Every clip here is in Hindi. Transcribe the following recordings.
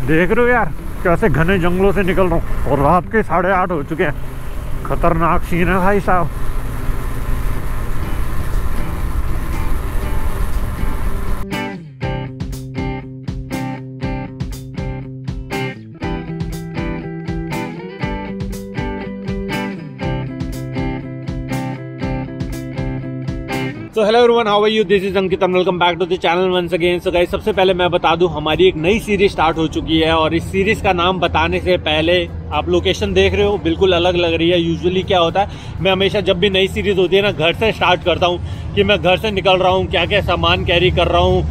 देख रहे हो यार कैसे घने जंगलों से निकल रहा हूँ और रात के 8:30 हो चुके हैं। खतरनाक सीन है भाई साहब। तो hello everyone, how are you? This is Ankit and welcome back to the channel once again. So guys, सबसे पहले मैं बता दूं हमारी एक नई सीरीज स्टार्ट हो चुकी है और इस सीरीज का नाम बताने से पहले आप लोकेशन देख रहे हो बिल्कुल अलग लग रही है। यूजुअली क्या होता है, मैं हमेशा जब भी नई सीरीज होती है ना, घर से स्टार्ट करता हूँ कि मैं घर से निकल रहा हूँ, क्या क्या सामान कैरी कर रहा हूँ,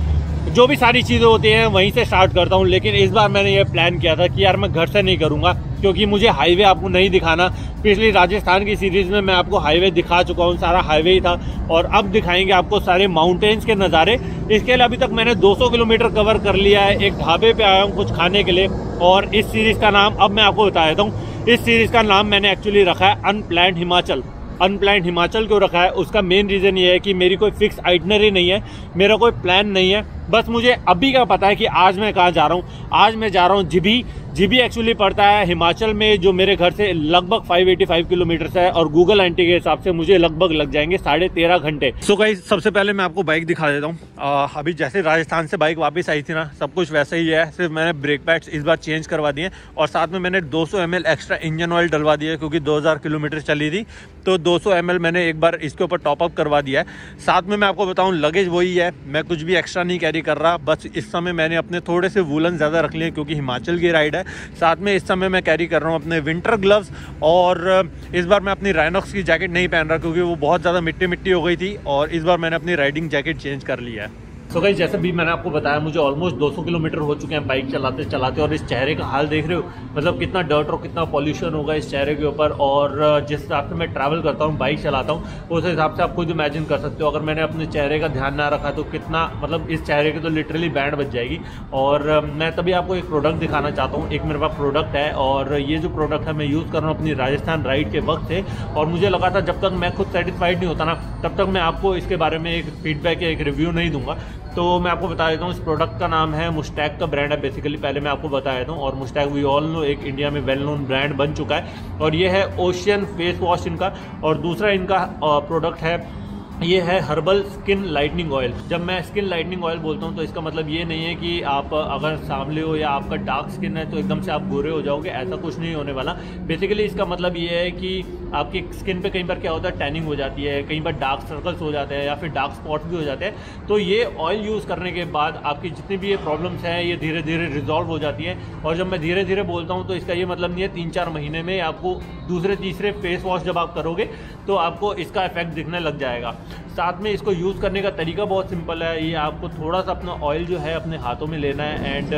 जो भी सारी चीज़ें होती हैं वहीं से स्टार्ट करता हूँ। लेकिन इस बार मैंने ये प्लान किया था कि यार मैं घर से नहीं करूँगा, क्योंकि मुझे हाईवे आपको नहीं दिखाना। पिछली राजस्थान की सीरीज़ में मैं आपको हाईवे दिखा चुका हूँ, सारा हाईवे ही था, और अब दिखाएंगे आपको सारे माउंटेन्स के नज़ारे। इसके लिए अभी तक मैंने 200 किलोमीटर कवर कर लिया है। एक ढाबे पे आया हूँ कुछ खाने के लिए, और इस सीरीज़ का नाम अब मैं आपको बता देता हूँ। इस सीरीज़ का नाम मैंने एक्चुअली रखा है अनप्लैन्ड हिमाचल। अनप्लैन्ड हिमाचल क्यों रखा है, उसका मेन रीज़न ये है कि मेरी कोई फिक्स आइटनरी नहीं है, मेरा कोई प्लान नहीं है। बस मुझे अभी का पता है कि आज मैं कहाँ जा रहा हूँ। आज मैं जा रहा हूँ जीबी। जीबी एक्चुअली पड़ता है हिमाचल में, जो मेरे घर से लगभग 585 किलोमीटर है, और गूगल एंटी के हिसाब से मुझे लगभग लग जाएंगे 13.5 घंटे। सो गाइस, सबसे पहले मैं आपको बाइक दिखा देता हूँ। अभी जैसे राजस्थान से बाइक वापस आई थी ना, सब कुछ वैसा ही है, सिर्फ मैंने ब्रेक पैड्स इस बार चेंज करवा दिए, और साथ में मैंने 200 ml एक्स्ट्रा इंजन ऑयल डलवा दिया, क्योंकि 2000 किलोमीटर चली थी, तो 200 ml मैंने एक बार इसके ऊपर टॉपअप करवा दिया है। साथ में मैं आपको बताऊँ, लगेज वही है, मैं कुछ भी एक्स्ट्रा नहीं कैरी कर रहा। बस इस समय मैंने अपने थोड़े से वूलन ज़्यादा रख लिए, क्योंकि हिमाचल की राइड है। साथ में इस समय मैं कैरी कर रहा हूँ अपने विंटर ग्लव्स, और इस बार मैं अपनी राइनॉक्स की जैकेट नहीं पहन रहा, क्योंकि वो बहुत ज़्यादा मिट्टी मिट्टी हो गई थी, और इस बार मैंने अपनी राइडिंग जैकेट चेंज कर लिया है। सो गाइस, जैसे भी मैंने आपको बताया, मुझे ऑलमोस्ट 200 किलोमीटर हो चुके हैं बाइक चलाते चलाते, और इस चेहरे का हाल देख रहे हो, मतलब कितना डर्ट और कितना पॉल्यूशन होगा इस चेहरे के ऊपर। और जिस हिसाब से मैं ट्रैवल करता हूँ, बाइक चलाता हूँ, उस हिसाब से आप खुद इमेजिन कर सकते हो, अगर मैंने अपने चेहरे का ध्यान ना रखा तो कितना, मतलब इस चेहरे की तो लिटरली बैंड बज जाएगी। और मैं तभी आपको एक प्रोडक्ट दिखाना चाहता हूँ। एक मेरे पास प्रोडक्ट है, और ये जो प्रोडक्ट है मैं यूज़ कर रहा हूँ अपनी राजस्थान राइड के वक्त से, और मुझे लगा था जब तक मैं खुद सेटिस्फाइड नहीं होता ना, तब तक मैं आपको इसके बारे में एक फीडबैक या एक रिव्यू नहीं दूंगा। तो मैं आपको बता देता हूँ, इस प्रोडक्ट का नाम है मुस्टैक का ब्रांड है बेसिकली, पहले मैं आपको बता देता हूँ। और मुस्टैक वी ऑल नो एक इंडिया में वेल नोन ब्रांड बन चुका है, और ये है ओशियन फेस वॉश इनका। और दूसरा इनका प्रोडक्ट है, ये है हर्बल स्किन लाइटनिंग ऑयल। जब मैं स्किन लाइटनिंग ऑयल बोलता हूँ तो इसका मतलब ये नहीं है कि आप अगर सांवले हो या आपका डार्क स्किन है तो एकदम से आप गोरे हो जाओगे, ऐसा कुछ नहीं होने वाला। बेसिकली इसका मतलब ये है कि आपकी स्किन पे कई बार क्या होता है, टैनिंग हो जाती है, कई बार डार्क सर्कल्स हो जाते हैं, या फिर डार्क स्पॉट्स भी हो जाते हैं। तो ये ऑयल यूज़ करने के बाद आपकी जितनी भी ये प्रॉब्लम्स हैं, ये धीरे धीरे रिजॉल्व हो जाती हैं। और जब मैं धीरे धीरे बोलता हूँ तो इसका ये मतलब नहीं है 3-4 महीने में आपको दूसरे तीसरे फेस वॉश जब आप करोगे तो आपको इसका इफेक्ट दिखने लग जाएगा। साथ में इसको यूज़ करने का तरीका बहुत सिंपल है। ये आपको थोड़ा सा अपना ऑयल जो है अपने हाथों में लेना है, एंड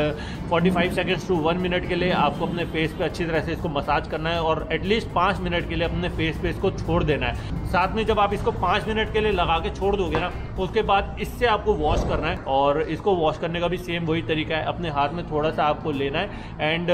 45 सेकेंड्स टू 1 मिनट के लिए आपको अपने फेस पे अच्छी तरह से इसको मसाज करना है, और एटलीस्ट 5 मिनट के लिए अपने फेस पे इसको छोड़ देना है। साथ में जब आप इसको 5 मिनट के लिए लगा के छोड़ दोगे ना, उसके बाद इससे आपको वॉश करना है, और इसको वॉश करने का भी सेम वही तरीका है। अपने हाथ में थोड़ा सा आपको लेना है, एंड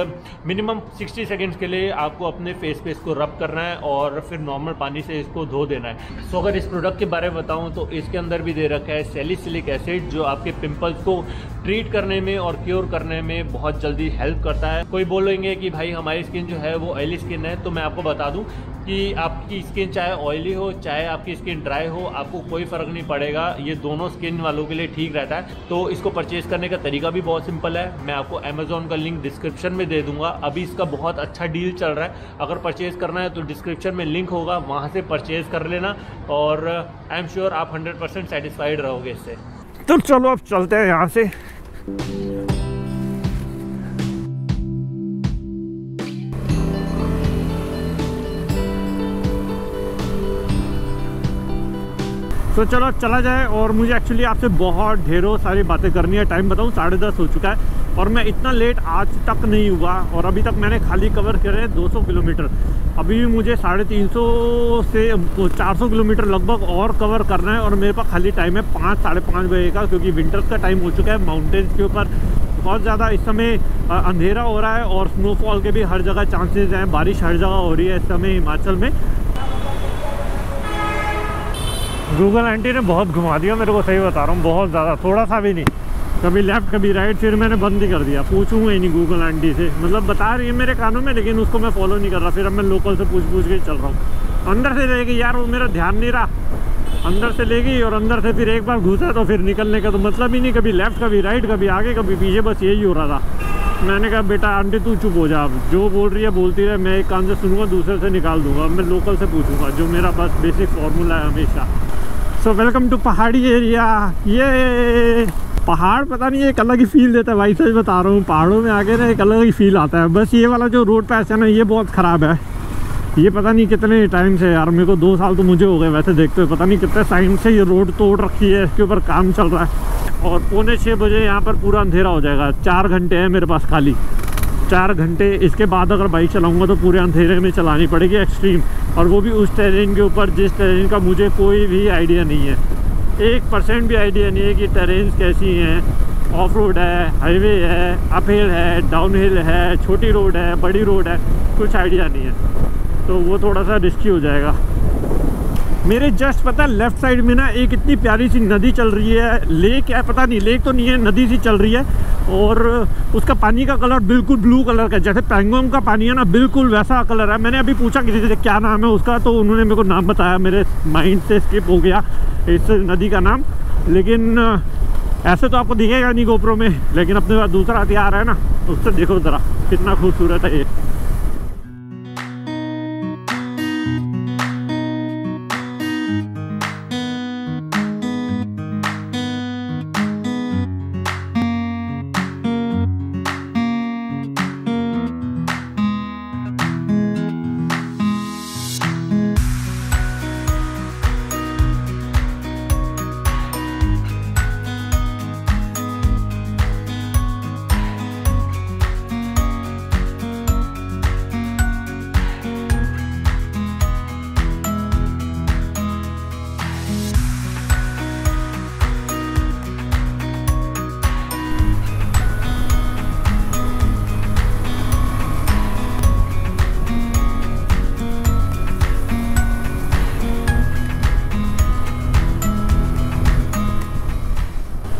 मिनिमम 60 सेकेंड्स के लिए आपको अपने फेस पे इसको रब करना है, और फिर नॉर्मल पानी से इसको धो देना है। सो अगर इस प्रोडक्ट के बारे में बताऊँ तो इसके अंदर भी दे रखा है सैलिसिलिक एसिड, जो आपके पिंपल्स को ट्रीट करने में और क्योर करने में बहुत जल्दी हेल्प करता है। कोई बोलेंगे कि भाई हमारी स्किन जो है वो ऑयली स्किन है, तो मैं आपको बता दूं कि आपकी स्किन चाहे ऑयली हो चाहे आपकी स्किन ड्राई हो, आपको कोई फ़र्क नहीं पड़ेगा, ये दोनों स्किन वालों के लिए ठीक रहता है। तो इसको परचेज़ करने का तरीका भी बहुत सिंपल है। मैं आपको अमेज़ॉन का लिंक डिस्क्रिप्शन में दे दूंगा। अभी इसका बहुत अच्छा डील चल रहा है, अगर परचेज़ करना है तो डिस्क्रिप्शन में लिंक होगा, वहाँ से परचेज़ कर लेना, और आई एम श्योर आप 100% सेटिस्फाइड रहोगे इससे। तो चलो अब चलते हैं यहाँ से। तो चलो चला जाए। और मुझे एक्चुअली आपसे बहुत ढेरों सारी बातें करनी है। टाइम बताऊँ 10:30 हो चुका है, और मैं इतना लेट आज तक नहीं हुआ, और अभी तक मैंने खाली कवर करे 200 किलोमीटर। अभी भी मुझे 350 से 400 किलोमीटर लगभग और कवर करना है, और मेरे पास खाली टाइम है 5-5:30 बजे का, क्योंकि विंटर्स का टाइम हो चुका है। माउंटेन्स के ऊपर बहुत ज़्यादा इस समय अंधेरा हो रहा है, और स्नोफॉल के भी हर जगह चांसेस हैं, बारिश हर जगह हो रही है इस समय हिमाचल में। गूगल आंटी ने बहुत घुमा दिया मेरे को, सही बता रहा हूँ, बहुत ज़्यादा, थोड़ा सा भी नहीं। कभी लेफ़्ट कभी राइट, फिर मैंने बंद ही कर दिया, पूछूंगा ही नहीं गूगल आंटी से, मतलब बता रही है मेरे कानों में लेकिन उसको मैं फॉलो नहीं कर रहा। फिर अब मैं लोकल से पूछ के चल रहा हूँ। अंदर से ले गई यार, वो मेरा ध्यान नहीं रहा, अंदर से ले गई और अंदर से फिर एक बार घुसा तो फिर निकलने का तो मतलब ही नहीं, कभी लेफ़्ट कभी राइट कभी आगे कभी पीछे, बस यही हो रहा था। मैंने कहा बेटा आंटी तू चुप हो जा, अब जो बोल रही है बोलती रहे, मैं एक कान से सुनूंगा दूसरे से निकाल दूंगा। मैं लोकल से पूछूंगा, जो मेरा बस बेसिक फार्मूला है हमेशा। सो वेलकम टू पहाड़ी एरिया। ये पहाड़ पता नहीं एक अलग ही फील देता है भाई, सच बता रहा हूँ। पहाड़ों में आके ना एक अलग ही फील आता है। बस ये वाला जो रोड पैच है ना, ये बहुत ख़राब है। ये पता नहीं कितने टाइम से यार, मेरे को 2 साल तो मुझे हो गए वैसे देखते हुए, पता नहीं कितने टाइम से ये रोड तोड़ रखी है, इसके ऊपर काम चल रहा है। और 5:45 बजे यहाँ पर पूरा अंधेरा हो जाएगा। 4 घंटे हैं मेरे पास खाली, 4 घंटे। इसके बाद अगर बाइक चलाऊँगा तो पूरे अंधेरे में चलानी पड़ेगी एक्सट्रीम, और वो भी उस टेरेन के ऊपर जिस टेरेन का मुझे कोई भी आइडिया नहीं है, 1% भी आइडिया नहीं है कि टेरेन्स कैसी हैं। ऑफ रोड है, हाईवे है, अप हिल है, डाउन हिल है, छोटी रोड है, बड़ी रोड है, कुछ आइडिया नहीं है, तो वो थोड़ा सा रिस्की हो जाएगा। मेरे जस्ट पता है लेफ़्ट साइड में ना एक इतनी प्यारी सी नदी चल रही है, लेक है पता नहीं, लेक तो नहीं है, नदी सी चल रही है, और उसका पानी का कलर बिल्कुल ब्लू कलर का, जैसे पैंगोंग का पानी है ना, बिल्कुल वैसा कलर है। मैंने अभी पूछा किसी से क्या नाम है उसका, तो उन्होंने मेरे को नाम बताया, मेरे माइंड से स्किप हो गया इस नदी का नाम, लेकिन ऐसे तो आपको दिखेगा नहीं गोप्रो में, लेकिन अपने पास दूसरा हथियार है ना, उससे देखो ज़रा कितना खूबसूरत है ये।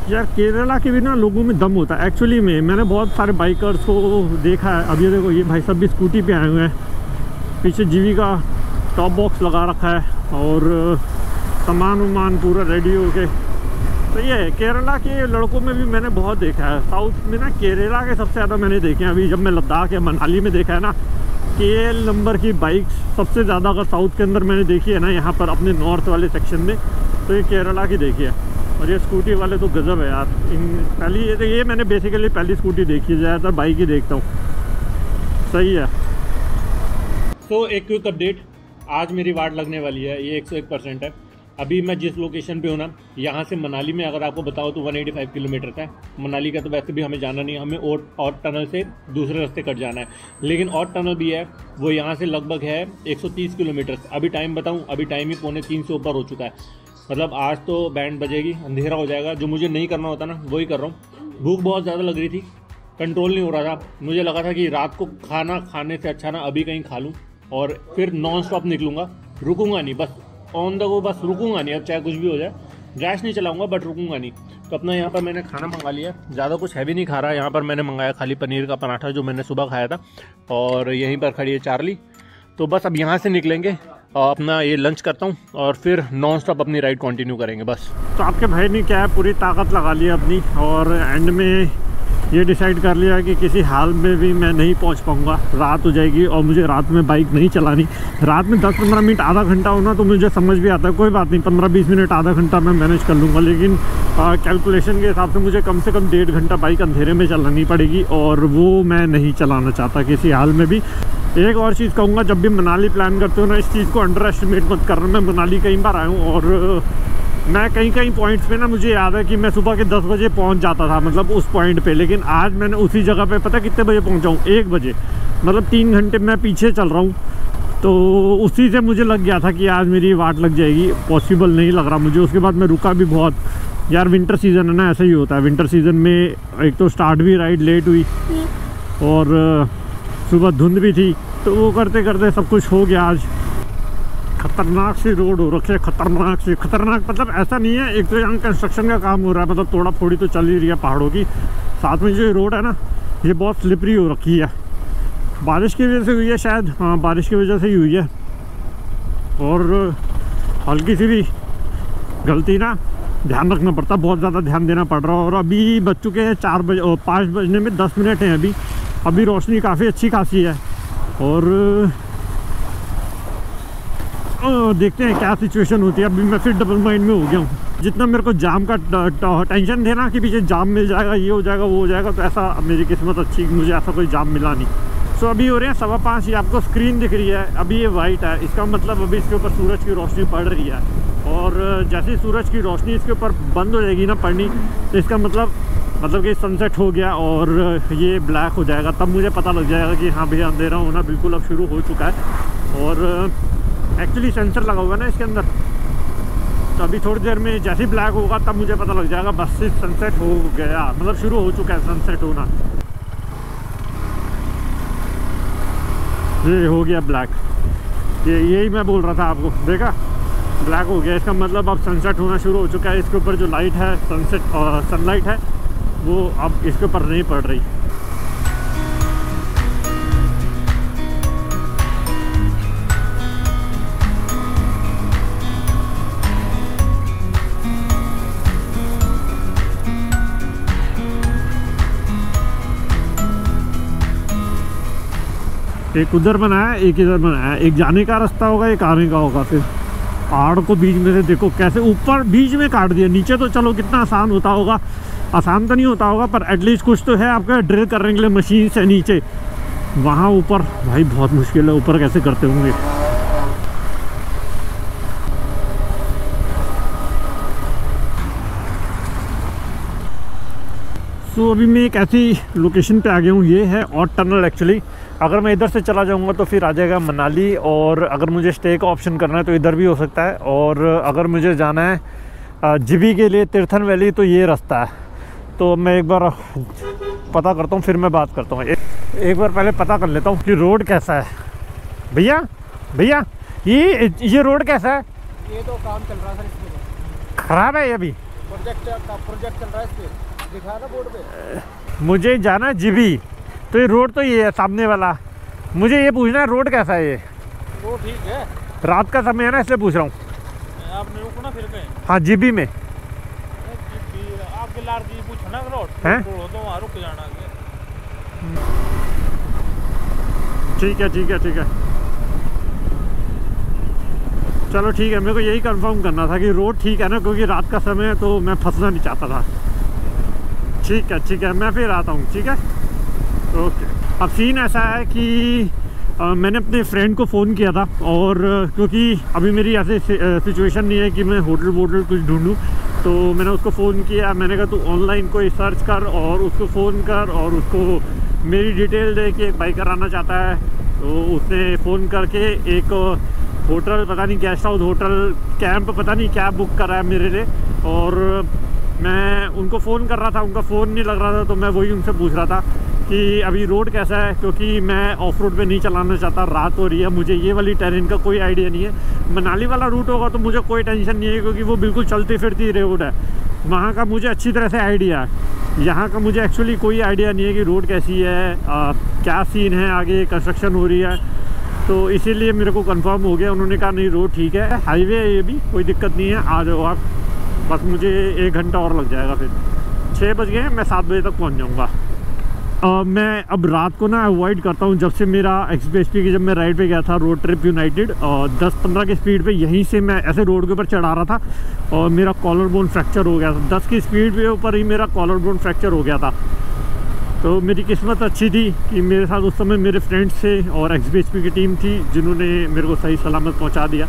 यार केरला के भी ना लोगों में दम होता है एक्चुअली में। मैंने बहुत सारे बाइकर्स को देखा है। अब ये देखो, ये भाई सब भी स्कूटी पे आए हुए हैं, पीछे जीवी का टॉप बॉक्स लगा रखा है और सामान वामान पूरा रेडी हो के। तो ये केरला के लड़कों में भी मैंने बहुत देखा है। साउथ में ना केरला के सबसे ज़्यादा मैंने देखे हैं। अभी जब मैं लद्दाख या मनाली में देखा है ना, KL नंबर की बाइक सबसे ज़्यादा अगर साउथ के अंदर मैंने देखी है ना, यहाँ पर अपने नॉर्थ वाले सेक्शन में, तो ये केरला की देखी है। और ये स्कूटी वाले तो गजब है यार। पहली ये मैंने बेसिकली पहली स्कूटी देखी है, ज़्यादातर बाइक ही देखता हूँ। सही है। तो एक क्विक अपडेट, आज मेरी वाट लगने वाली है, ये 101% है। अभी मैं जिस लोकेशन पे हूँ ना, यहाँ से मनाली में अगर आपको बताओ तो 185 किलोमीटर का है। मनाली का तो वैसे भी हमें जाना नहीं, हमें और टनल से दूसरे रास्ते कट जाना है, लेकिन और टनल भी है, वो यहाँ से लगभग है 130 किलोमीटर। अभी टाइम बताऊँ, अभी टाइम ही 2:45 से ऊपर हो चुका है। मतलब आज तो बैंड बजेगी, अंधेरा हो जाएगा। जो मुझे नहीं करना होता ना, वही कर रहा हूँ। भूख बहुत ज़्यादा लग रही थी, कंट्रोल नहीं हो रहा था। मुझे लगा था कि रात को खाना खाने से अच्छा ना अभी कहीं खा लूँ और फिर नॉन स्टॉप निकलूँगा, रुकूंगा नहीं, बस ऑन द गो, बस रुकूंगा नहीं। अब चाहे कुछ भी हो जाए, रैश नहीं चलाऊंगा बट रुकूंगा नहीं। तो अपना यहाँ पर मैंने खाना मंगा लिया, ज़्यादा कुछ हैवी नहीं खा रहा। यहाँ पर मैंने मंगाया खाली पनीर का पराठा जो मैंने सुबह खाया था, और यहीं पर खड़ी है चार्ली। तो बस अब यहाँ से निकलेंगे और अपना ये लंच करता हूँ और फिर नॉन स्टॉप अपनी राइड कंटिन्यू करेंगे बस। तो आपके भाई ने क्या है, पूरी ताकत लगा ली अपनी, और एंड में ये डिसाइड कर लिया कि किसी हाल में भी मैं नहीं पहुंच पाऊंगा, रात हो जाएगी और मुझे रात में बाइक नहीं चलानी। रात में 10-15 मिनट आधा घंटा होना तो मुझे समझ भी आता है, कोई बात नहीं, 15-20 मिनट आधा घंटा मैं मैनेज कर लूँगा, लेकिन कैलकुलेशन के हिसाब से मुझे कम से कम 1.5 घंटा बाइक अंधेरे में चलानी पड़ेगी, और वो मैं नहीं चलाना चाहता किसी हाल में भी। एक और चीज़ कहूँगा, जब भी मनाली प्लान करते हो ना, इस चीज़ को अंडर एस्टिमेट मत करना। मैं मनाली कई बार आया हूँ, और मैं कई पॉइंट्स पे ना, मुझे याद है कि मैं सुबह के 10 बजे पहुंच जाता था, मतलब उस पॉइंट पे, लेकिन आज मैंने उसी जगह पे पता कितने बजे पहुंचा हूँ, 1 बजे, मतलब 3 घंटे मैं पीछे चल रहा हूँ। तो उसी से मुझे लग गया था कि आज मेरी वाट लग जाएगी, पॉसिबल नहीं लग रहा मुझे। उसके बाद मैं रुका भी बहुत यार, विंटर सीज़न है ना, ऐसा ही होता है। विंटर सीज़न में एक तो स्टार्ट भी राइड लेट हुई, और सुबह धुंध भी थी, तो वो करते करते सब कुछ हो गया आज। खतरनाक सी रोड हो रखी है, खतरनाक सी। खतरनाक मतलब ऐसा नहीं है, एक तो यहाँ कंस्ट्रक्शन का काम हो रहा है, मतलब थोड़ा थोड़ी तो चल ही रही है पहाड़ों की। साथ में जो रोड है ना, ये बहुत स्लिपरी हो रखी है। बारिश की वजह से हुई है शायद, हाँ बारिश की वजह से ही हुई है। और हल्की सी भी गलती ना ध्यान रखना पड़ता, बहुत ज़्यादा ध्यान देना पड़ रहा है। और अभी बज चुके हैं 4 बजे, 5 बजने में 10 मिनट हैं अभी रोशनी काफ़ी अच्छी खासी है। और देखते हैं क्या सिचुएशन होती है। अभी मैं फिर डबल माइंड में हो गया हूँ। जितना मेरे को जाम का टेंशन थे ना कि पीछे जाम मिल जाएगा, ये हो जाएगा वो हो जाएगा, तो ऐसा मेरी किस्मत अच्छी, मुझे ऐसा कोई जाम मिला नहीं। सो अभी हो रहे हैं 5:15। ये आपको स्क्रीन दिख रही है, अभी ये वाइट है, इसका मतलब अभी इसके ऊपर सूरज की रोशनी पड़ रही है। और जैसे ही सूरज की रोशनी इसके ऊपर बंद हो जाएगी ना पड़नी, तो इसका मतलब कि सनसेट हो गया और ये ब्लैक हो जाएगा। तब मुझे पता लग जाएगा कि हाँ भैया अंधेरा होना बिल्कुल अब शुरू हो चुका है। और एक्चुअली सेंसर लगा हुआ है ना इसके अंदर, तो अभी थोड़ी देर में जैसे ही ब्लैक होगा तब मुझे पता लग जाएगा बस से सनसेट हो गया, मतलब शुरू हो चुका है सनसेट होना। ये हो गया ब्लैक, यही मैं बोल रहा था आपको, देखा ब्लैक हो गया। इसका मतलब अब सनसेट होना शुरू हो चुका है। इसके ऊपर जो लाइट है, सनसेट और सनलाइट है, वो अब इसके ऊपर नहीं पड़ रही। एक उधर बनाया, एक इधर बनाया, एक जाने का रास्ता होगा, एक आने का होगा। फिर पहाड़ को बीच में से देखो कैसे ऊपर बीच में काट दिया। नीचे तो चलो कितना आसान होता होगा, आसान तो नहीं होता होगा पर एटलीस्ट कुछ तो है आपका ड्रिल करने के लिए मशीन से। नीचे वहाँ ऊपर भाई बहुत मुश्किल है, ऊपर कैसे करते होंगे। तो अभी मैं एक ऐसी लोकेशन पे आ गया हूँ, ये है और टनल। एक्चुअली अगर मैं इधर से चला जाऊँगा तो फिर आ जाएगा मनाली, और अगर मुझे स्टे का ऑप्शन करना है तो इधर भी हो सकता है। और अगर मुझे जाना है जीबी के लिए तीर्थन वैली, तो ये रास्ता है। तो मैं एक बार पता करता हूँ, फिर मैं बात करता हूँ। एक बार पहले पता कर लेता हूँ कि रोड कैसा है। भैया भैया ये रोड कैसा है? ये तो काम चल रहा है सर, इसमें ख़राब है ये अभी। प्रोजेक्ट चल रहा है, इस पे दिखा ना बोर्ड पे। मुझे जाना है जीबी, तो ये रोड तो ये है सामने वाला। मुझे ये पूछना है रोड कैसा है ये? रोड ठीक है, रात का समय है ना इसलिए पूछ रहा हूँ। आपने रुको ना फिर कहीं। हाँ जीबी में आपके लार जी पूछो ना रोड है तो वहाँ रुक जाना। ठीक है ठीक है ठीक है, चलो ठीक है। मेरे को यही कंफर्म करना था कि रोड ठीक है ना, क्योंकि रात का समय है तो मैं फंसना नहीं चाहता था। ठीक है मैं फिर आता हूँ। ठीक है ओके। अब सीन ऐसा है कि मैंने अपने फ्रेंड को फ़ोन किया था, और क्योंकि अभी मेरी ऐसे सिचुएशन नहीं है कि मैं होटल वोटल कुछ ढूंढूं, तो मैंने उसको फ़ोन किया। मैंने कहा तू ऑनलाइन कोई सर्च कर और उसको फ़ोन कर, और उसको मेरी डिटेल दे कि एक बाइकर आना चाहता है। तो उसने फ़ोन करके एक होटल, पता नहीं गेस्ट हाउस, होटल, कैंप, पता नहीं क्या बुक करा है मेरे लिए। और मैं उनको फ़ोन कर रहा था, उनका फ़ोन नहीं लग रहा था, तो मैं वही उनसे पूछ रहा था कि अभी रोड कैसा है, क्योंकि मैं ऑफ रोड पे नहीं चलाना चाहता। रात हो रही है, मुझे ये वाली टेरेन का कोई आइडिया नहीं है। मनाली वाला रूट होगा तो मुझे कोई टेंशन नहीं है, क्योंकि वो बिल्कुल चलती फिरती रोड है, वहाँ का मुझे अच्छी तरह से आइडिया है। यहाँ का मुझे एक्चुअली कोई आइडिया नहीं है कि रोड कैसी है, क्या सीन है, आगे कंस्ट्रक्शन हो रही है। तो इसीलिए मेरे को कंफर्म हो गया। उन्होंने कहा नहीं रोड ठीक है, हाईवे है ये भी, कोई दिक्कत नहीं है, आ जाओ आप। बस मुझे 1 घंटा और लग जाएगा। फिर 6 बज गए हैं, मैं 7 बजे तक पहुँच जाऊँगा। मैं अब रात को ना अवॉइड करता हूँ। जब से मेरा एक्सपीएसपी की जब मैं राइड पे गया था, रोड ट्रिप यूनाइटेड, 10-15 की स्पीड पे यहीं से मैं ऐसे रोड के ऊपर चढ़ा रहा था और मेरा कॉलर बोन फ्रैक्चर हो गया था। 10 की स्पीड पे ऊपर ही मेरा कॉलर बोन फ्रैक्चर हो गया था। तो मेरी किस्मत अच्छी थी कि मेरे साथ उस समय मेरे फ्रेंड्स थे और एक्सपीएसपी की टीम थी, जिन्होंने मेरे को सही सलामत पहुँचा दिया।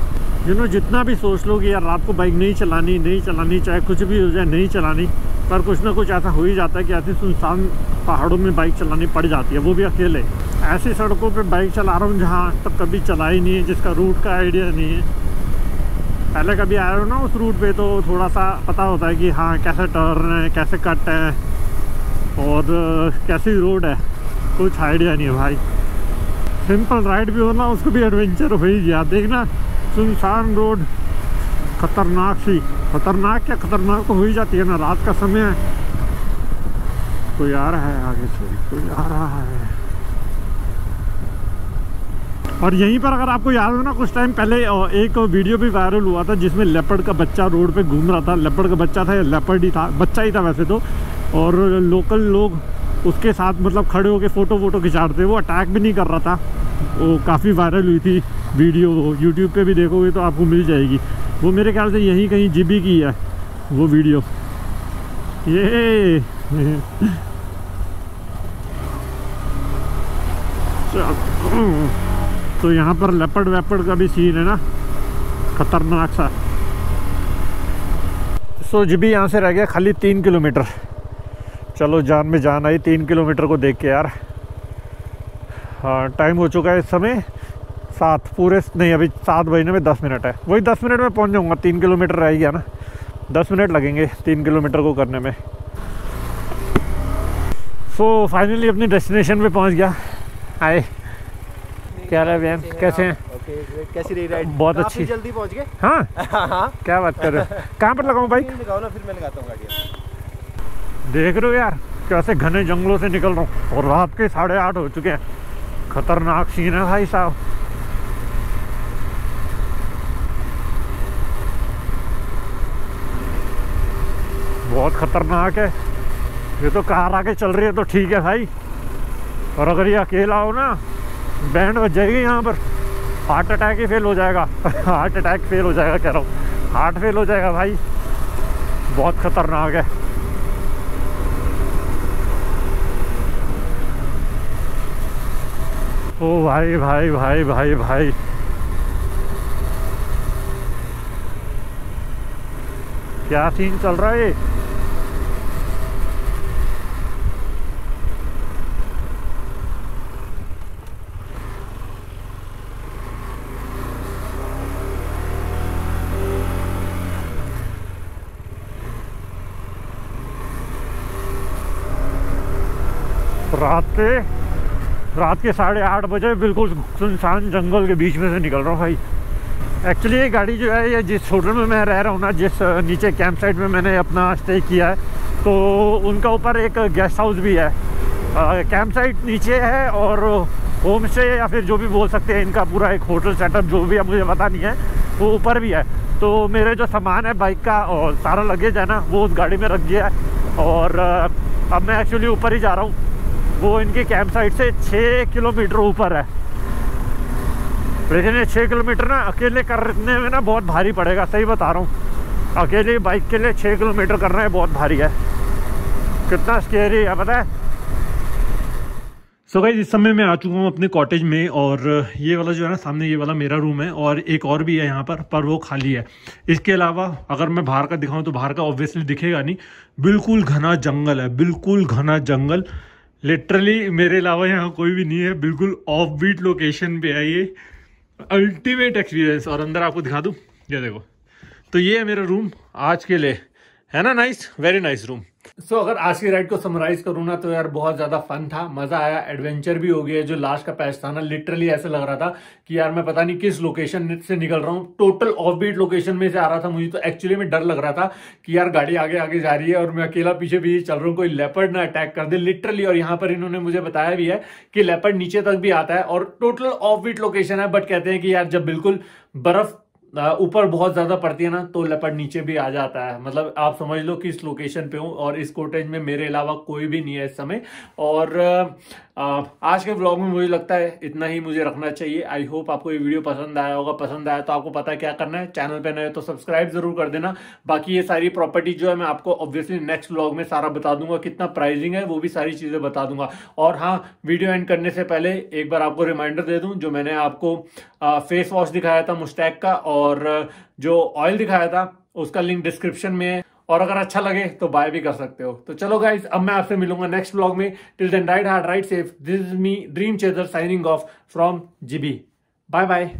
जितना भी सोच लो कि यार रात को बाइक नहीं चलानी, चाहे कुछ भी हो जाए नहीं चलानी, पर कुछ ना कुछ ऐसा हो ही जाता है कि ऐसे सुनसान पहाड़ों में बाइक चलानी पड़ जाती है, वो भी अकेले। ऐसी सड़कों पे बाइक चला रहा हूँ जहाँ तक कभी चला ही नहीं है, जिसका रूट का आइडिया नहीं है। पहले कभी आया हो ना उस रूट पे तो थोड़ा सा पता होता है कि हाँ कैसे टर्न है, कैसे कट है और कैसी रोड है, कुछ आइडिया नहीं है भाई। सिंपल राइड भी हो ना, उसको भी एडवेंचर हो ही गया। देखना सुनसान रोड, खतरनाक सी। खतरनाक क्या, खतरनाक तो हो ही जाती है ना, रात का समय है। कोई आ रहा है आगे से, कोई आ रहा है। और यहीं पर अगर आपको याद हो ना, कुछ टाइम पहले एक वीडियो भी वायरल हुआ था जिसमें लेपर्ड का बच्चा रोड पे घूम रहा था। लेपर्ड का बच्चा था या लेपर्ड ही था, बच्चा ही था वैसे तो। और लोकल लोग उसके साथ मतलब खड़े होकर फ़ोटो खिंचा रहे थे। वो अटैक भी नहीं कर रहा था। वो काफ़ी वायरल हुई थी वीडियो, यूट्यूब पे भी देखोगे तो आपको मिल जाएगी। वो मेरे ख्याल से यहीं कहीं जीबी की है वो वीडियो। ये तो यहाँ पर लेपर्ड वेपर्ड का भी सीन है ना, खतरनाक सा। सो जीबी यहाँ से रह गया खाली 3 किलोमीटर। चलो जान में जान आई 3 किलोमीटर को देख के यार। हाँ, टाइम हो चुका है इस समय 7 पूरे नहीं, अभी 7 बजने में 10 मिनट है। वही 10 मिनट में पहुँच जाऊँगा। 3 किलोमीटर रह गया ना, 10 मिनट लगेंगे 3 किलोमीटर को करने में। सो फाइनली अपनी डेस्टिनेशन पे पहुँच गया। हाय, क्या हाल है भैया, कैसे हैं? कैसी रही राइड? बहुत अच्छी। जल्दी पहुँच गए? हाँ क्या बात कर रहे हो? कहाँ पर लगाऊँ बाइक? लगाओ ना, फिर मैं लगाता हूँ गाड़ी। देख रहे हो यार कैसे घने जंगलों से निकल रहा हूँ और रात के 8:30 हो चुके हैं। खतरनाक सीन है भाई साहब। बहुत खतरनाक है। ये तो कार आके चल रही है तो ठीक है भाई, और अगर ये अकेला हो ना, बैंड बज जाएगी यहाँ पर। हार्ट अटैक ही फेल हो जाएगा। हार्ट अटैक फेल हो जाएगा कह रहा हूँ, हार्ट फेल हो जाएगा भाई। बहुत खतरनाक है। ओ भाई भाई भाई भाई भाई, क्या सीन चल रहा है ये। रात के 8:30 बजे बिल्कुल सुनसान जंगल के बीच में से निकल रहा हूँ भाई। एक्चुअली ये गाड़ी जो है, ये जिस होटल में मैं रह रहा हूँ ना, जिस नीचे कैंप साइट में मैंने अपना स्टे किया है, तो उनका ऊपर एक गेस्ट हाउस भी है। कैंप साइट नीचे है और होम स्टे या फिर जो भी बोल सकते हैं, इनका पूरा एक होटल सेटअप जो भी है मुझे पता नहीं है, वो ऊपर भी है। तो मेरे जो सामान है बाइक का और सारा लगेज है ना, वो उस गाड़ी में रख दिया है। और अब मैं एक्चुअली ऊपर ही जा रहा हूँ। वो इनकी कैंप साइट से 6 किलोमीटर ऊपर है। लेकिन ये 6 किलोमीटर ना अकेले करने में ना बहुत भारी पड़ेगा, सही बता रहा हूँ। अकेले बाइक के लिए 6 किलोमीटर करना है बहुत भारी है। कितना स्केरी है पता है। सो गाइस, इस समय मैं आ चुका हूँ अपने कॉटेज में, और ये वाला जो है ना सामने, ये वाला मेरा रूम है, और एक और भी है यहाँ पर वो खाली है। इसके अलावा अगर मैं बाहर का दिखाऊँ तो बाहर का ऑब्वियसली दिखेगा नहीं। बिल्कुल घना जंगल है, बिल्कुल घना जंगल। लिटरली मेरे अलावा यहाँ कोई भी नहीं है। बिल्कुल ऑफ बीट लोकेशन पे है ये। Ultimate experience. और अंदर आपको दिखा दूँ, ये देखो। तो ये है मेरा रूम आज के लिए, है ना नाइस, वेरी नाइस रूम। सो अगर आज की राइड को समराइज करूँ ना, तो यार बहुत ज्यादा फन था, मजा आया, एडवेंचर भी हो गया। जो लास्ट का पैच था ना, लिटरली ऐसा लग रहा था कि यार मैं पता नहीं किस लोकेशन से निकल रहा हूँ। टोटल ऑफ बीट लोकेशन में से आ रहा था। मुझे तो एक्चुअली में डर लग रहा था कि यार गाड़ी आगे आगे जा रही है और मैं अकेला पीछे पीछे चल रहा हूँ, कोई लेपर्ड ना अटैक कर दे लिटरली। और यहाँ पर इन्होंने मुझे बताया भी है कि लेपर्ड नीचे तक भी आता है और टोटल ऑफ बीट लोकेशन है। बट कहते हैं कि यार जब बिल्कुल बर्फ ऊपर बहुत ज्यादा पड़ती है ना, तो लेपर्ड नीचे भी आ जाता है। मतलब आप समझ लो कि इस लोकेशन पे हूँ और इस कॉटेज में मेरे अलावा कोई भी नहीं है इस समय। और आज के व्लॉग में मुझे लगता है इतना ही मुझे रखना चाहिए। आई होप आपको ये वीडियो पसंद आया होगा। पसंद आया तो आपको पता है क्या करना है। चैनल पे नए तो सब्सक्राइब जरूर कर देना। बाकी ये सारी प्रॉपर्टी जो है मैं आपको ऑब्वियसली नेक्स्ट व्लॉग में सारा बता दूंगा। कितना प्राइसिंग है वो भी सारी चीजें बता दूंगा। और हाँ, वीडियो एंड करने से पहले एक बार आपको रिमाइंडर दे दूं, जो मैंने आपको फेस वॉश दिखाया था मुस्टैक का, और जो ऑयल दिखाया था उसका लिंक डिस्क्रिप्शन में है। और अगर अच्छा लगे तो बाय भी कर सकते हो। तो चलो गाइस, अब मैं आपसे मिलूंगा नेक्स्ट व्लॉग में। Till then ride hard, ride safe. This is me dream chaser signing off from GB. Bye bye.